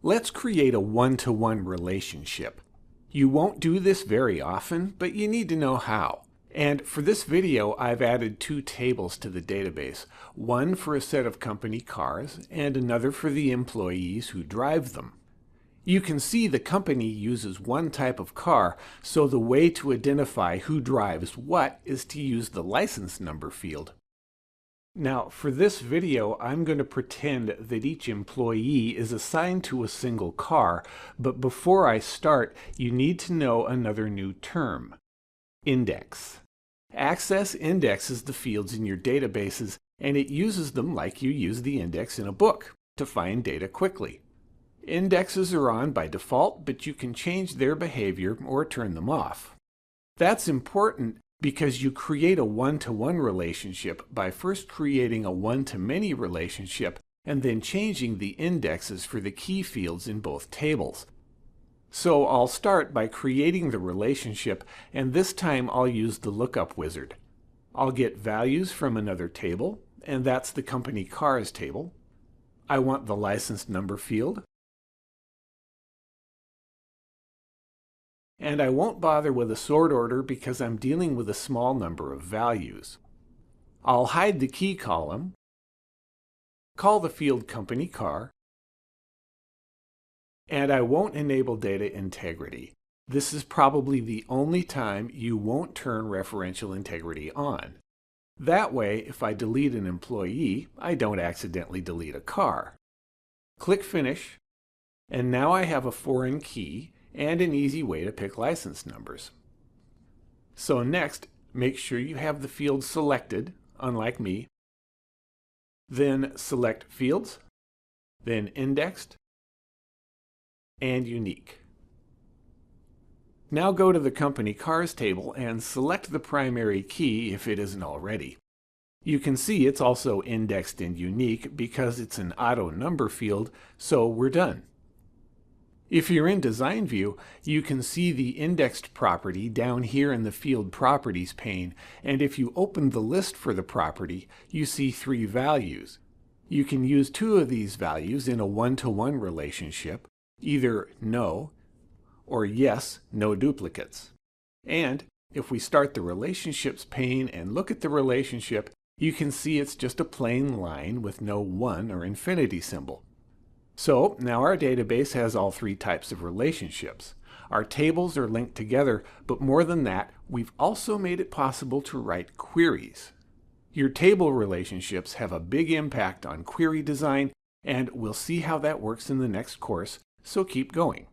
Let's create a one-to-one relationship. You won't do this very often, but you need to know how. And for this video, I've added two tables to the database, one for a set of company cars and another for the employees who drive them. You can see the company uses one type of car, so the way to identify who drives what is to use the license number field. Now, for this video, I'm going to pretend that each employee is assigned to a single car, but before I start, you need to know another new term: index. Access indexes the fields in your databases, and it uses them like you use the index in a book, to find data quickly. Indexes are on by default, but you can change their behavior or turn them off. That's important because you create a one-to-one relationship by first creating a one-to-many relationship and then changing the indexes for the key fields in both tables. So I'll start by creating the relationship, and this time I'll use the lookup wizard. I'll get values from another table, and that's the company cars table. I want the license number field. And I won't bother with a sort order because I'm dealing with a small number of values. I'll hide the key column, call the field company car, and I won't enable data integrity. This is probably the only time you won't turn referential integrity on. That way, if I delete an employee, I don't accidentally delete a car. Click Finish, and now I have a foreign key and an easy way to pick license numbers. So next, make sure you have the field selected, unlike me. Then select Fields, then Indexed, and Unique. Now go to the Company Cars table and select the primary key if it isn't already. You can see it's also indexed and unique because it's an auto number field, so we're done. If you're in Design View, you can see the indexed property down here in the Field Properties pane, and if you open the list for the property, you see 3 values. You can use 2 of these values in a one-to-one relationship, either no or yes, no duplicates. And if we start the Relationships pane and look at the relationship, you can see it's just a plain line with no 1 or infinity symbol. So now our database has all 3 types of relationships. Our tables are linked together, but more than that, we've also made it possible to write queries. Your table relationships have a big impact on query design, and we'll see how that works in the next course, so keep going.